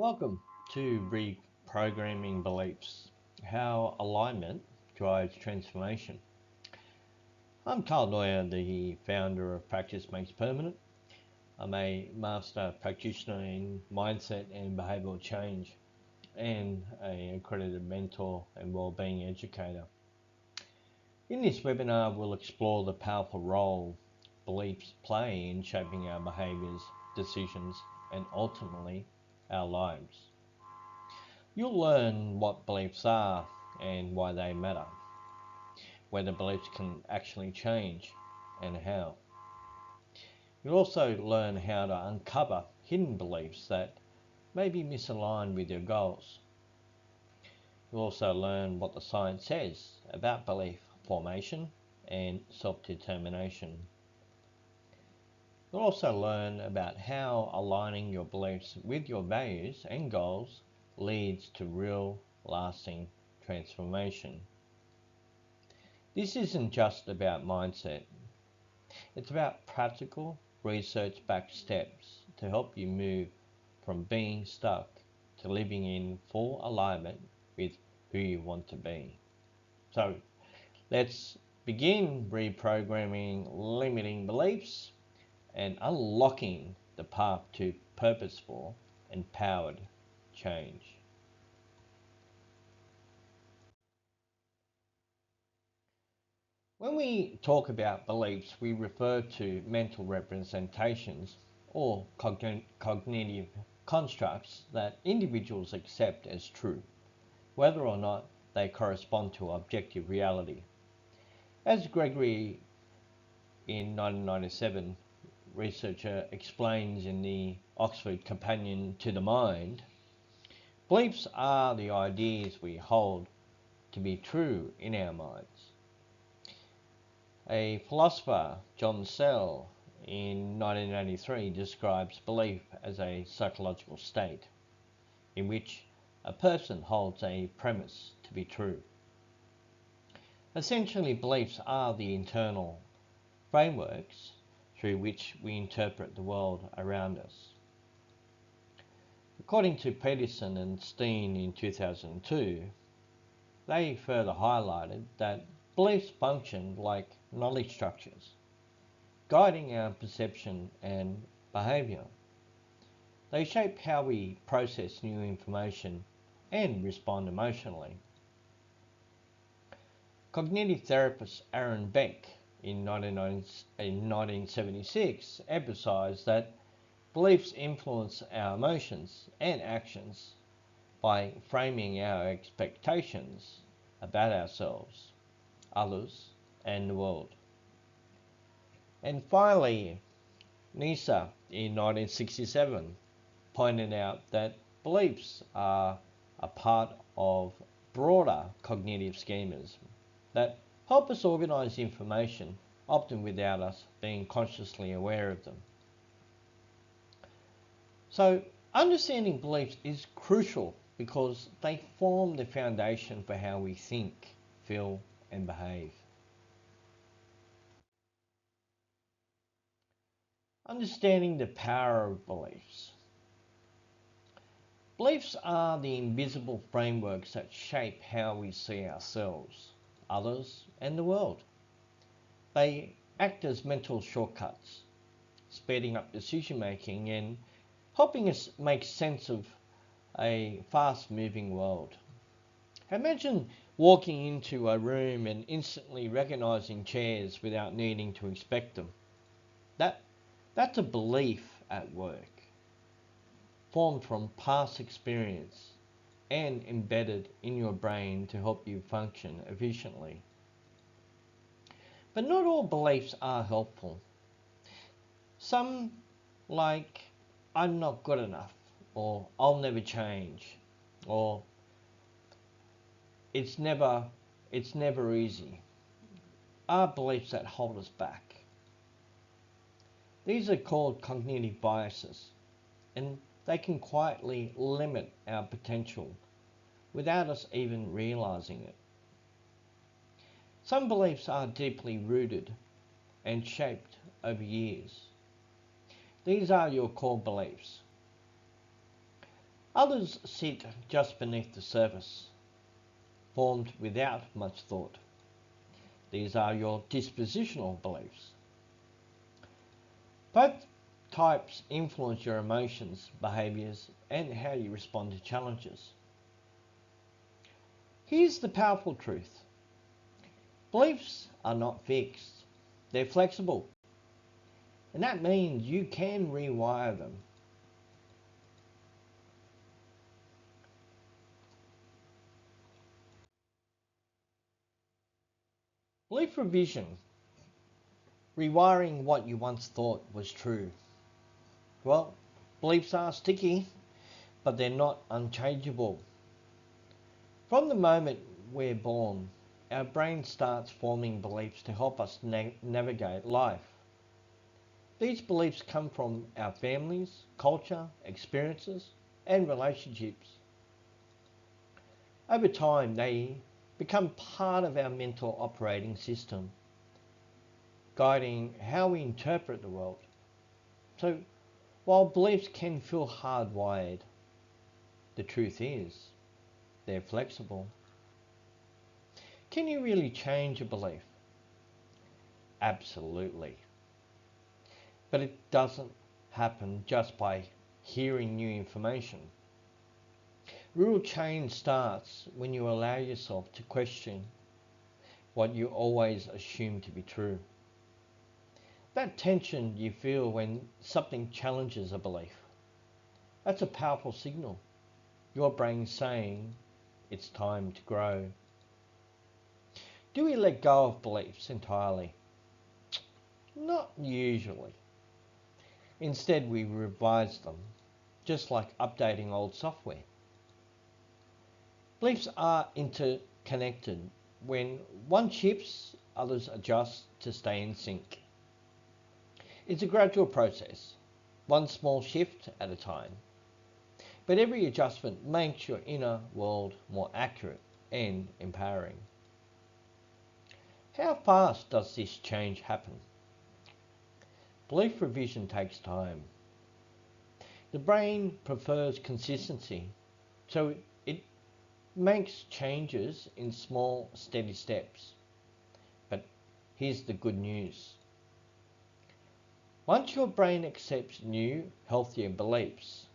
Welcome to Reprogramming Beliefs, how alignment drives transformation. I'm Karl Noyeaux, the founder of Practice Makes Permanent. I'm a master practitioner in Mindset and Behaviour Change and an Accredited Mentor and Wellbeing educator. In this webinar, we'll explore the powerful role beliefs play in shaping our behaviours, decisions, and ultimately our lives. You'll learn what beliefs are and why they matter, whether beliefs can actually change and how. You'll also learn how to uncover hidden beliefs that may be misaligned with your goals. You'll also learn what the science says about belief formation and self-determination. You'll also learn about how aligning your beliefs with your values and goals leads to real, lasting transformation. This isn't just about mindset. It's about practical, research-backed steps to help you move from being stuck to living in full alignment with who you want to be. So, let's begin reprogramming limiting beliefs and unlocking the path to purposeful, empowered change. When we talk about beliefs, we refer to mental representations or cognitive constructs that individuals accept as true, whether or not they correspond to objective reality. As Gregory in 1997 researcher explains in the Oxford Companion to the Mind, beliefs are the ideas we hold to be true in our minds. A philosopher, John Searle, in 1983 describes belief as a psychological state in which a person holds a premise to be true. Essentially, beliefs are the internal frameworks through which we interpret the world around us. According to Peterson and Steen in 2002, they further highlighted that beliefs function like knowledge structures, guiding our perception and behaviour. They shape how we process new information and respond emotionally. Cognitive therapist Aaron Beck in 1976 emphasised that beliefs influence our emotions and actions by framing our expectations about ourselves, others, and the world. And finally, Nisa in 1967 pointed out that beliefs are a part of broader cognitive schemas that help us organise information, often without us being consciously aware of them. So, understanding beliefs is crucial because they form the foundation for how we think, feel, and behave. Understanding the power of beliefs. Beliefs are the invisible frameworks that shape how we see ourselves, others, and the world. They act as mental shortcuts, speeding up decision making and helping us make sense of a fast-moving world. Imagine walking into a room and instantly recognising chairs without needing to inspect them. That's a belief at work, formed from past experience and embedded in your brain to help you function efficiently. But not all beliefs are helpful. Some, like I'm not good enough, or I'll never change, or it's never easy, are beliefs that hold us back. These are called cognitive biases, and they can quietly limit our potential without us even realising it. Some beliefs are deeply rooted and shaped over years. These are your core beliefs. Others sit just beneath the surface, formed without much thought. These are your dispositional beliefs. Both types influence your emotions, behaviours, and how you respond to challenges. Here's the powerful truth. Beliefs are not fixed. They're flexible. And that means you can rewire them. Belief revision. Rewiring what you once thought was true. Well, beliefs are sticky, but they're not unchangeable. From the moment we're born, our brain starts forming beliefs to help us navigate life. These beliefs come from our families, culture, experiences, and relationships. Over time, they become part of our mental operating system, guiding how we interpret the world. So, while beliefs can feel hardwired, the truth is they're flexible. Can you really change a belief? Absolutely. But it doesn't happen just by hearing new information. Real change starts when you allow yourself to question what you always assume to be true. That tension you feel when something challenges a belief, that's a powerful signal. Your brain saying it's time to grow. Do we let go of beliefs entirely? Not usually. Instead, we revise them, just like updating old software. Beliefs are interconnected. When one shifts, others adjust to stay in sync. It's a gradual process, one small shift at a time. But every adjustment makes your inner world more accurate and empowering. How fast does this change happen? Belief revision takes time. The brain prefers consistency, so it makes changes in small, steady steps. But here's the good news. Once your brain accepts new, healthier beliefs,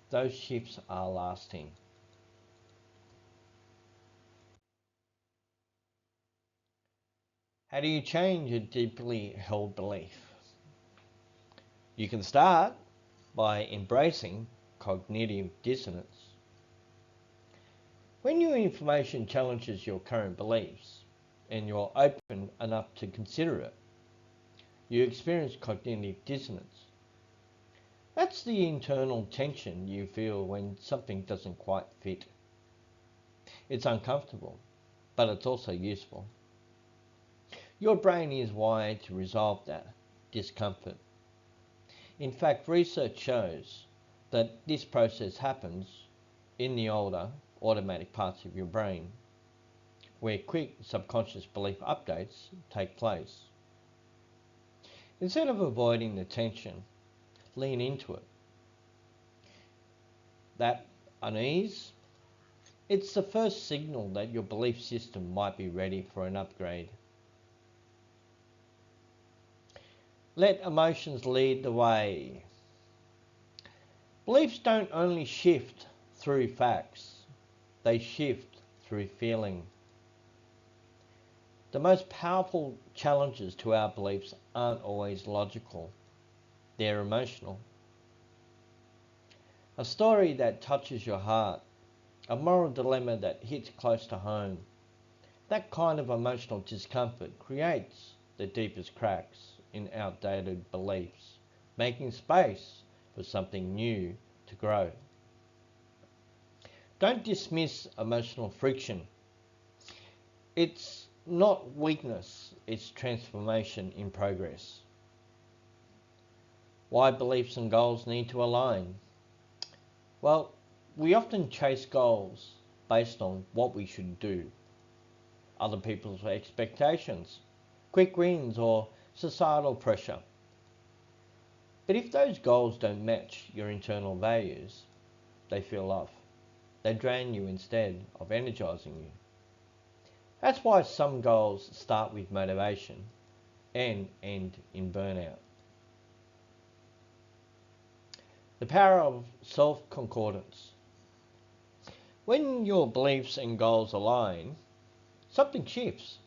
those shifts are lasting. How do you change a deeply held belief? You can start by embracing cognitive dissonance. When new information challenges your current beliefs and you're open enough to consider it, you experience cognitive dissonance. That's the internal tension you feel when something doesn't quite fit. It's uncomfortable, but it's also useful. Your brain is wired to resolve that discomfort. In fact, research shows that this process happens in the older automatic parts of your brain, where quick subconscious belief updates take place. Instead of avoiding the tension, lean into it. That unease, it's the first signal that your belief system might be ready for an upgrade. Let emotions lead the way. Beliefs don't only shift through facts, they shift through feeling. The most powerful challenges to our beliefs aren't always logical, they're emotional. A story that touches your heart, a moral dilemma that hits close to home, that kind of emotional discomfort creates the deepest cracks in outdated beliefs, making space for something new to grow. Don't dismiss emotional friction. It's not weakness, it's transformation in progress. Why beliefs and goals need to align? Well, we often chase goals based on what we should do, other people's expectations, quick wins, or societal pressure. But if those goals don't match your internal values, they feel off. They drain you instead of energizing you. That's why some goals start with motivation and end in burnout. The power of self-concordance. When your beliefs and goals align, something shifts.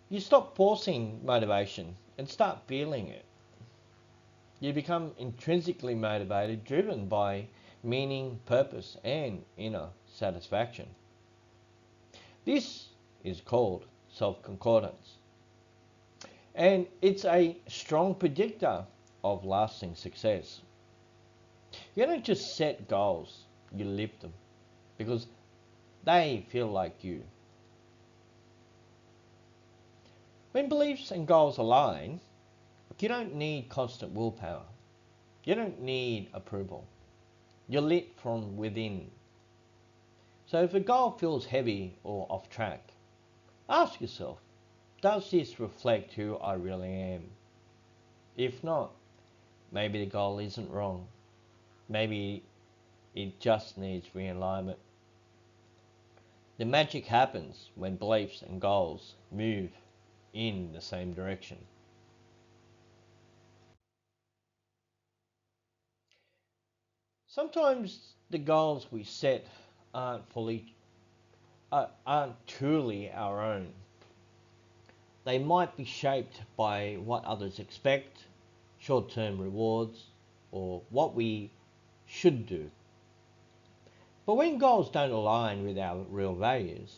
You stop forcing motivation and start feeling it. You become intrinsically motivated, driven by meaning, purpose, and inner satisfaction. This is called self-concordance. And it's a strong predictor of lasting success. You don't just set goals, you live them because they feel like you. When beliefs and goals align, you don't need constant willpower. You don't need approval. You're lit from within. So if a goal feels heavy or off track, ask yourself, does this reflect who I really am? If not, maybe the goal isn't wrong. Maybe it just needs realignment. The magic happens when beliefs and goals move in the same direction. Sometimes the goals we set aren't truly our own. They might be shaped by what others expect, short-term rewards, or what we should do. But when goals don't align with our real values,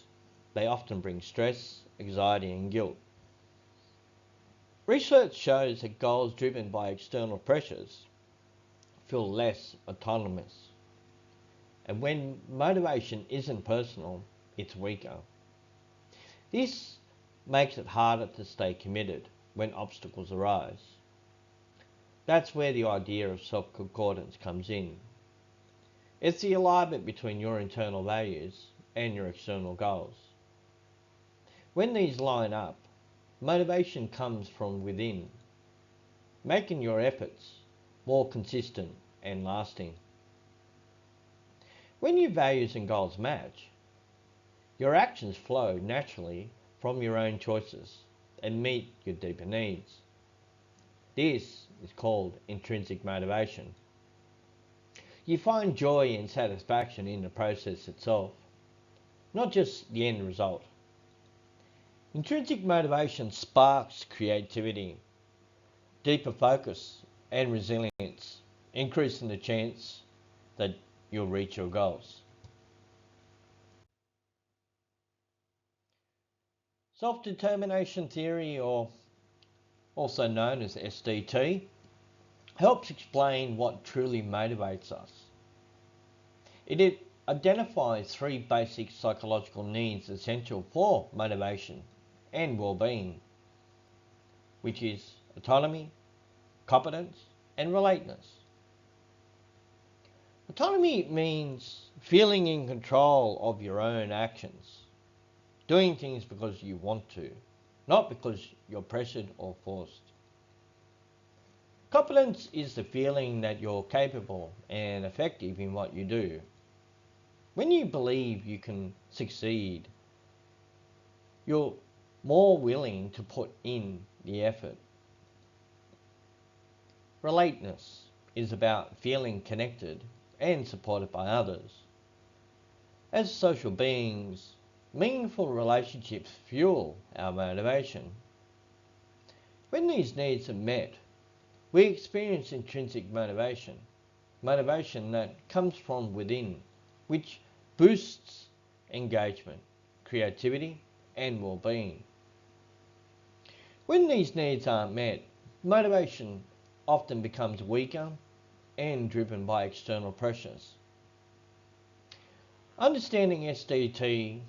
they often bring stress, anxiety, and guilt. Research shows that goals driven by external pressures feel less autonomous. And when motivation isn't personal, it's weaker. This makes it harder to stay committed when obstacles arise. That's where the idea of self-concordance comes in. It's the alignment between your internal values and your external goals. When these line up, motivation comes from within, making your efforts more consistent and lasting. When your values and goals match, your actions flow naturally from your own choices and meet your deeper needs. This is called intrinsic motivation. You find joy and satisfaction in the process itself, not just the end result. Intrinsic motivation sparks creativity, deeper focus, and resilience, increasing the chance that you'll reach your goals. Self-determination theory, or also known as SDT, helps explain what truly motivates us. It identifies three basic psychological needs essential for motivation and well-being, which is autonomy, competence, and relateness. Autonomy means feeling in control of your own actions, doing things because you want to, not because you're pressured or forced. Competence is the feeling that you're capable and effective in what you do. When you believe you can succeed, you're more willing to put in the effort. Relateness is about feeling connected and supported by others. As social beings, meaningful relationships fuel our motivation. When these needs are met, we experience intrinsic motivation, motivation that comes from within, which boosts engagement, creativity, and well-being. When these needs aren't met, motivation often becomes weaker and driven by external pressures. Understanding SDT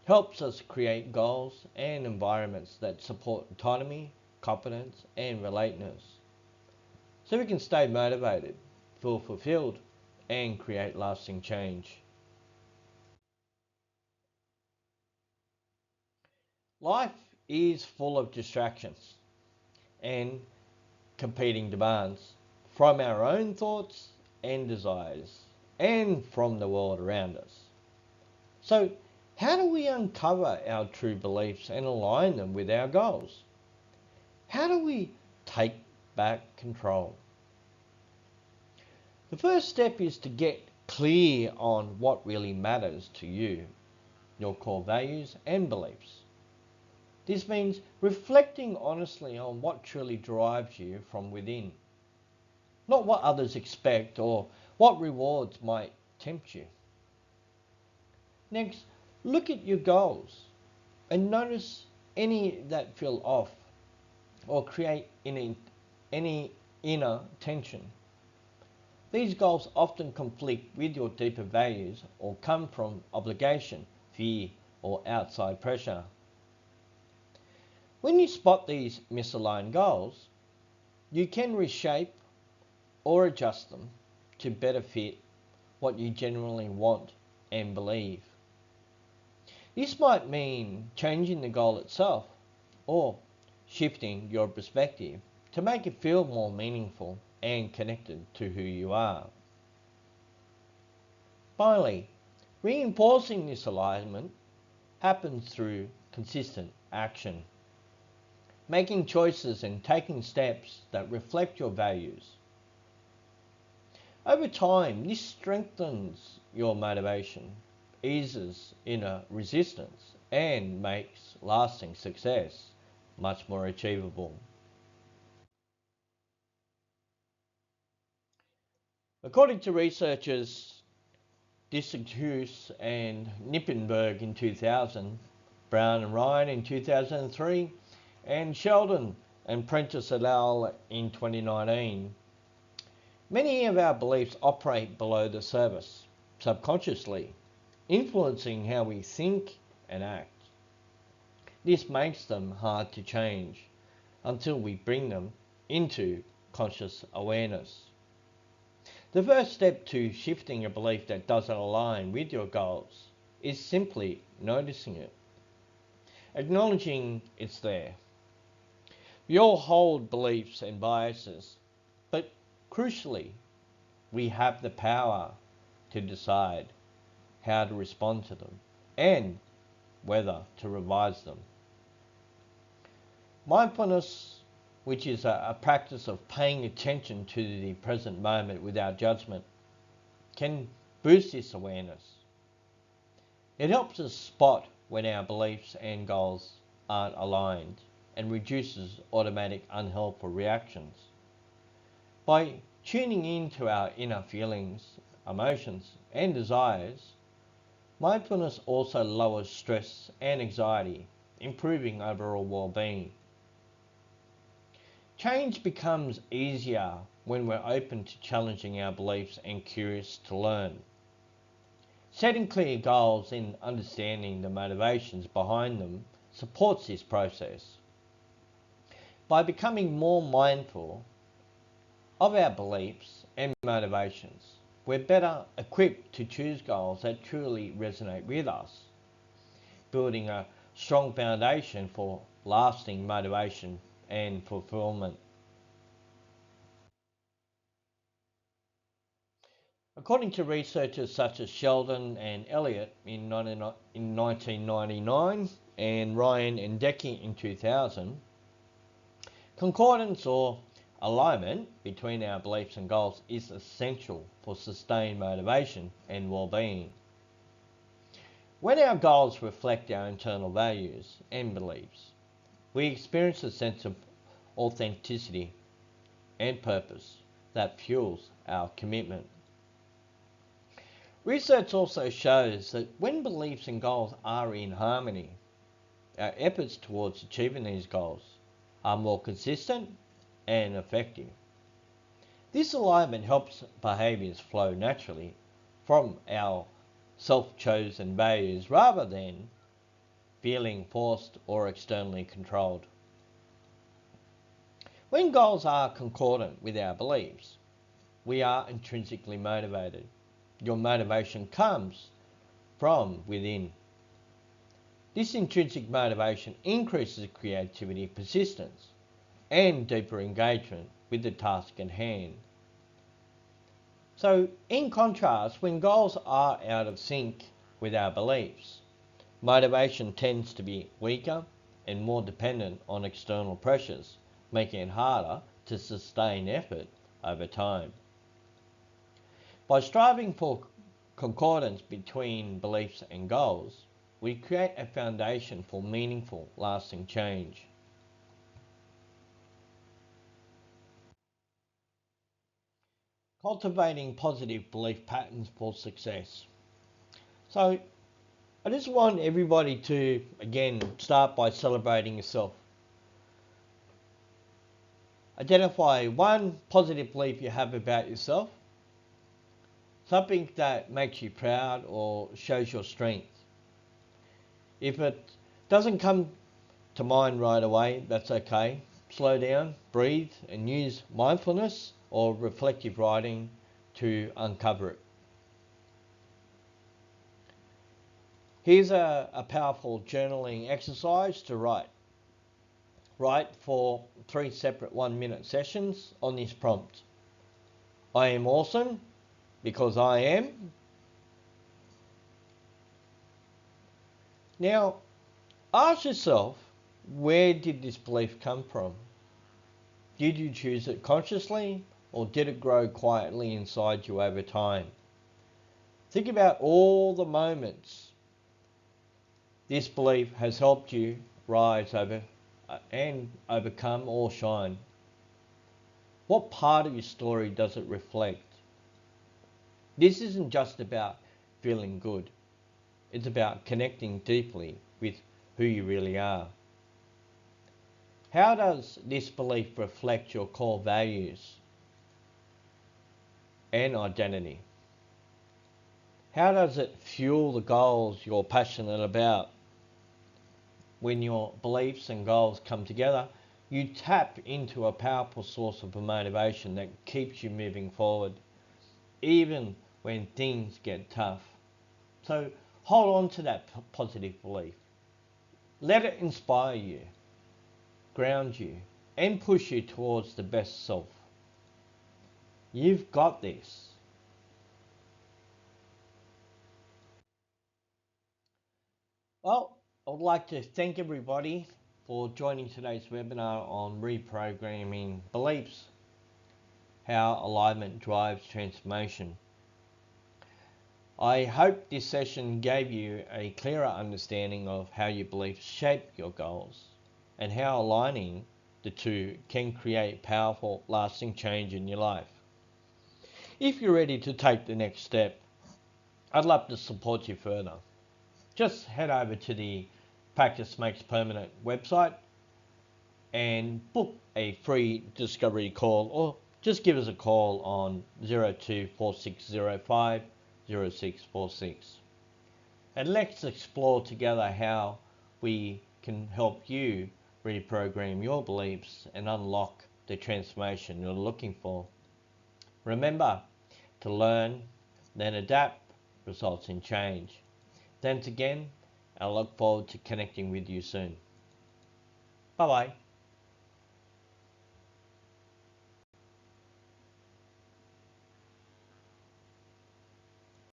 helps us create goals and environments that support autonomy, competence, and relateness, so we can stay motivated, feel fulfilled, and create lasting change. Life is full of distractions and competing demands from our own thoughts and desires, and from the world around us. So, how do we uncover our true beliefs and align them with our goals? How do we take back control? The first step is to get clear on what really matters to you, your core values and beliefs. This means reflecting honestly on what truly drives you from within, not what others expect or what rewards might tempt you. Next, look at your goals and notice any that feel off or create any inner tension. These goals often conflict with your deeper values or come from obligation, fear, or outside pressure. When you spot these misaligned goals, you can reshape or adjust them to better fit what you genuinely want and believe. This might mean changing the goal itself or shifting your perspective to make it feel more meaningful and connected to who you are. Finally, reinforcing this alignment happens through consistent action, making choices and taking steps that reflect your values. Over time, this strengthens your motivation, eases inner resistance, and makes lasting success much more achievable. According to researchers Disselhuis and Nippenberg in 2000, Brown and Ryan in 2003, and Sheldon and Prentice et al. In 2019, many of our beliefs operate below the surface, subconsciously, influencing how we think and act. This makes them hard to change until we bring them into conscious awareness. The first step to shifting a belief that doesn't align with your goals is simply noticing it, acknowledging it's there. We all hold beliefs and biases, but crucially, we have the power to decide how to respond to them and whether to revise them. Mindfulness, which is a practice of paying attention to the present moment without judgment, can boost this awareness. It helps us spot when our beliefs and goals aren't aligned and reduces automatic unhelpful reactions. By tuning in to our inner feelings, emotions, and desires, mindfulness also lowers stress and anxiety, improving overall well-being. Change becomes easier when we're open to challenging our beliefs and curious to learn. Setting clear goals and understanding the motivations behind them supports this process. By becoming more mindful of our beliefs and motivations, we're better equipped to choose goals that truly resonate with us, building a strong foundation for lasting motivation and fulfillment. According to researchers such as Sheldon and Elliott in 1999 and Ryan and Decky in 2000, concordance or alignment between our beliefs and goals is essential for sustained motivation and well-being. When our goals reflect our internal values and beliefs, we experience a sense of authenticity and purpose that fuels our commitment. Research also shows that when beliefs and goals are in harmony, our efforts towards achieving these goals are more consistent and effective. This alignment helps behaviours flow naturally from our self-chosen values rather than feeling forced or externally controlled. When goals are concordant with our beliefs, we are intrinsically motivated. Your motivation comes from within. This intrinsic motivation increases creativity, persistence, and deeper engagement with the task at hand. So in contrast, when goals are out of sync with our beliefs, motivation tends to be weaker and more dependent on external pressures, making it harder to sustain effort over time. By striving for concordance between beliefs and goals, we create a foundation for meaningful, lasting change. Cultivating positive belief patterns for success. So, I just want everybody to, again, start by celebrating yourself. Identify one positive belief you have about yourself, something that makes you proud or shows your strength. If it doesn't come to mind right away, that's okay. Slow down, breathe, and use mindfulness or reflective writing to uncover it. Here's a powerful journaling exercise to write. Write for 3 separate 1-minute sessions on this prompt. I am awesome because I am. Now, ask yourself, where did this belief come from? Did you choose it consciously, or did it grow quietly inside you over time? Think about all the moments this belief has helped you rise over and overcome or shine. What part of your story does it reflect? This isn't just about feeling good. It's about connecting deeply with who you really are. How does this belief reflect your core values and identity? How does it fuel the goals you're passionate about? When your beliefs and goals come together, you tap into a powerful source of motivation that keeps you moving forward, even when things get tough. So hold on to that positive belief. Let it inspire you, ground you, and push you towards the best self. You've got this. Well, I would like to thank everybody for joining today's webinar on reprogramming beliefs, how alignment drives transformation. I hope this session gave you a clearer understanding of how your beliefs shape your goals and how aligning the two can create powerful, lasting change in your life. If you're ready to take the next step, I'd love to support you further. Just head over to the Practice Makes Permanent website and book a free discovery call, or just give us a call on 024605 0646. And let's explore together how we can help you reprogram your beliefs and unlock the transformation you're looking for. Remember, to learn, then adapt, results in change. Thanks again. I look forward to connecting with you soon. Bye bye.